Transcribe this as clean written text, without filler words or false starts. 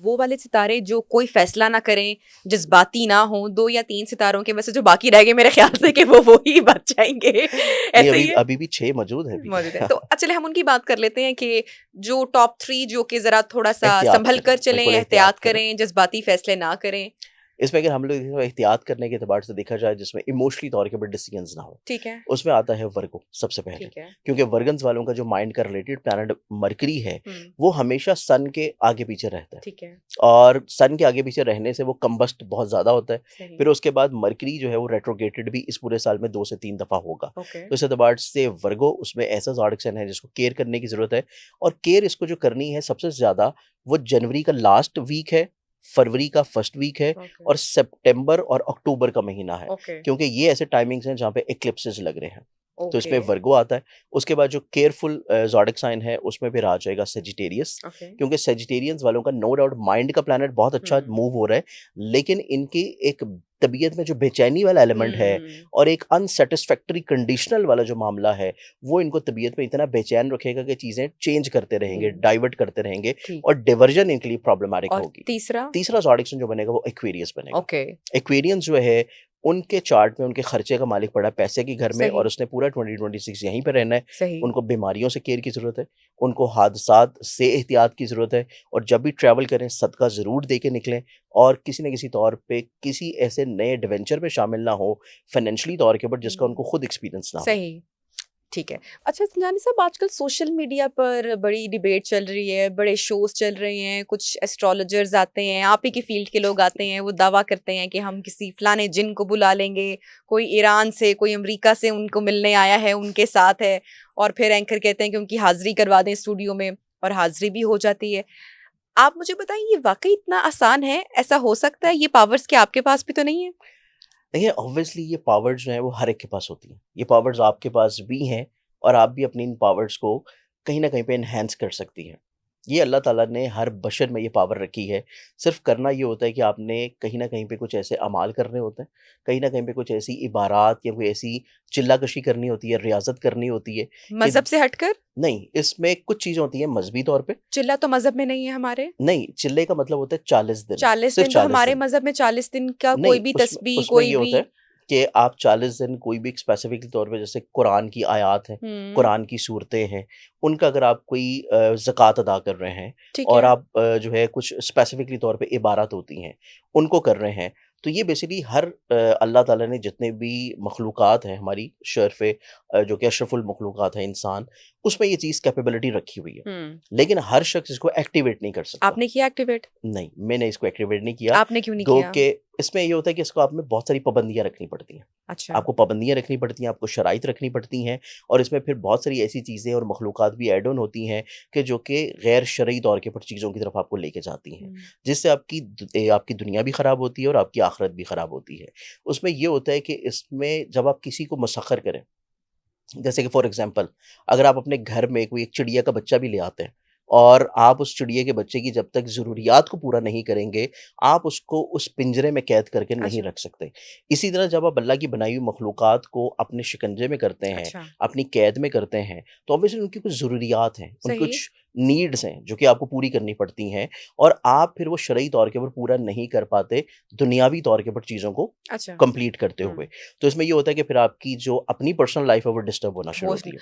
वो वाले सितारे जो कोई फैसला ना करें, जज्बाती ना हो, 2 या 3 सितारों के वैसे जो बाकी रह गए मेरे ख्याल से कि वो ही बच जाएँगे। नहीं, ऐसा ही अभी है? अभी भी 6 मौजूद हैं अभी। मौजूद है। तो चलिए हम उनकी बात कर लेते हैं कि जो टॉप 3 जो कि ज़रा थोड़ा-सा एहतियात संभल करें, कर चलें, बिल्कुल एहतियात एहतियात करें। करें, जज्बाती फैसले ना करें। इसमें अगर हम लोग इसमें एहतियात करने के एतबार से देखा जाए जिसमें इमोशनली तौर के ऊपर डिसीजंस ना हो, ठीक है, उसमें आता है वर्गो सबसे पहले। ठीक है। क्योंकि वर्गन्स वालों का जो माइंड का रिलेटेड प्लैनेट मरकरी है, हुँ, वो हमेशा सन के आगे-पीछे रहता है। ठीक है। और सन के आगे-पीछे रहने से वो कम्बस्ट बहुत ज़्यादा होता है। सही, फिर उसके बाद मरकरी जो है वो रेट्रोगेटेड भी इस पूरे साल में 2 से 3 दफ़ा होगा। ओके। तो इस एतबार से वर्गो उसमें ऐसा ज़ोडिएक साइन है जिसको केयर करने की ज़रूरत है और केयर इसको जो करनी है सबसे ज़्यादा वो जनवरी का लास्ट वीक है, फरवरी का फर्स्ट वीक है ओके, और सितंबर और अक्टूबर का महीना है। ओके, क्योंकि ये ऐसे टाइमिंग्स हैं जहाँ पे इक्लिप्सेस लग रहे हैं। तो ओके, इसमें वर्गो आता है। उसके बाद जो केयरफुल ज़ोडिएक साइन है उसमें फिर आ जाएगा सेजिटेरियस। ओके। क्योंकि सेजिटेरियंस वालों का नो डाउट माइंड का प्लैनेट बहुत अच्छा हुँ, मूव हो रहा है, लेकिन इनकी एक तबीयत में जो बेचैनी वाला एलिमेंट है हुँ, और एक अनसैटिस्फैक्टरी कंडीशनल वाला जो मामला है, वो इनको तबीयत में इतना बेचैन रखेगा कि चीज़ें चेंज करते रहेंगे, हुँ, डाइवर्ट करते रहेंगे ठीक। और डिवर्जन इनके लिए प्रॉब्लमैटिक और होगी। तीसरा? तीसरा ज़ोडिएक साइन जो बनेगा वो एक्वेरियस बनेगा। ओके, एक्वेरियंस जो है, उनके चार्ट में उनके खर्चे का मालिक पड़ा है पैसे के घर में और सही, उसने पूरा 2026 यहीं पे रहना है। सही। उनको बीमारियों से केयर की ज़रूरत है, उनको हादसात से एहतियात की ज़रूरत है और जब भी ट्रैवल करें सदका ज़रूर दे के निकलें और किसी न किसी तौर पे किसी ऐसे नए एडवेंचर में शामिल ना हो, फाइनेंशियली तौर के ऊपर जिसका हुँ, उनको खुद एक्सपीरियंस ना हो। सही। ठीक है। अच्छा संजानी साहब आजकल सोशल मीडिया पर बड़ी डिबेट चल रही है, बड़े शोज़ चल रहे हैं, कुछ एस्ट्रोलॉजर्स आते हैं, आप ही की फ़ील्ड के लोग आते हैं, वो दावा करते हैं कि हम किसी फलाने जिन को बुला लेंगे, कोई ईरान से, कोई अमेरिका से उनको मिलने आया है, उनके साथ है और फिर एंकर कहते हैं कि उनकी हाज़िरी करवा दें स्टूडियो में और हाज़िरी भी हो जाती है। आप मुझे बताइए ये वाक़ई इतना आसान है? ऐसा हो सकता है? ये पावर्स क्या आपके पास भी तो नहीं है? देखिए ऑब्वियसली ये पावर्स जो हैं वो हर एक के पास होती हैं। ये पावर्स आपके पास भी हैं और आप भी अपनी इन पावर्स को कहीं न कहीं पे एनहांस कर सकती हैं। ये अल्लाह ताला ने हर बशर में ये पावर रखी है। सिर्फ़ करना ये होता है कि आपने कहीं न कहीं पे कुछ ऐसे अमाल करने होते हैं, कहीं न कहीं पे कुछ ऐसी इबारात या कोई ऐसी चिल्ला-कशी करनी होती है, रियाज़त करनी होती है कि मज़हब से हटकर? नहीं, इसमें कुछ चीज़ें होती हैं मज़हबी तौर पे। चिल्ला तो मज़हब में नहीं है हमारे। नहीं, चिल्ले का मतलब होता है 40 दिन, 40 सिर्फ़ दिन तो 40 हमारे दिन। मज़हब में 40 दिन का कोई नहीं, भी उसमें तस्बीह, उसमें कोई ये भी होता है कि आप 40 दिन कोई भी स्पेसिफ़िक तौर पे जैसे कुरान की आयत हैं, हुँ, कुरान की सूरतें हैं, उनका अगर आप कोई ज़कात अदा कर रहे हैं ठीक और है। आप जो है कुछ स्पेसिफ़िकली तौर पे इबारत होती हैं, उनको कर रहे हैं, तो ये बेसिकली हर अल्लाह ताला ने जितने भी मखलूक़ात हैं हमारी शर्फ़े जो कि अशरफुल मखलूक़ात है इंसान, उसमें ये चीज़ कैपेबिलिटी रखी हुई है। हुँ, लेकिन हर शख़्स इसको एक्टिवेट नहीं कर सकता। आपने किया एक्टिवेट? नहीं, मैंने इसको एक्टिवेट नहीं किया, आपने क्यों नहीं दो किया? के इसमें ये होता है कि इसको आप में बहुत सारी पाबंदियाँ रखनी पड़ती हैं। अच्छा, आपको पाबंदियाँ रखनी पड़ती हैं, आपको शराइत रखनी पड़ती हैं और इसमें फिर बहुत सारी ऐसी चीज़ें और मखलूक़ात भी ऐड ऑन होती हैं कि जो कि गैर शरई तौर के ऊपर चीज़ों की तरफ आपको लेके जाती हैं। हुँ, जिससे आपकी दुनिया भी ख़राब होती है और आपकी आख़िरत भी ख़राब होती है। उसमें ये होता है कि इसमें जब आप किसी को मुसख़्ख़र करें, जैसे कि फ़ॉर एग्ज़ाम्पल अगर आप अपने घर में कोई एक चिड़िया का बच्चा भी ले आते हैं और आप उस चिड़िया के बच्चे की जब तक ज़रूरियात को पूरा नहीं करेंगे, आप उसको उस पिंजरे में कैद करके नहीं अच्छा, रख सकते। इसी तरह जब आप अल्लाह की बनाई हुई मखलूक़ात को अपने शिकंजे में करते हैं, अच्छा, अपनी कैद में करते हैं, तो ऑब्वियसली उनकी कुछ ज़रूरियात हैं, उनकी सही, कुछ नीड्स हैं, जो कि आपको पूरी करनी पड़ती हैं और आप फिर वो शरई तौर के ऊपर पूरा नहीं कर पाते, दुनियावी तौर के ऊपर चीज़ों को अच्छा, कंप्लीट करते हुँ, हुए। तो इसमें ये होता है कि फिर आपकी जो अपनी पर्सनल लाइफ़ है वो डिस्टर्ब होना शुरू वो होती है।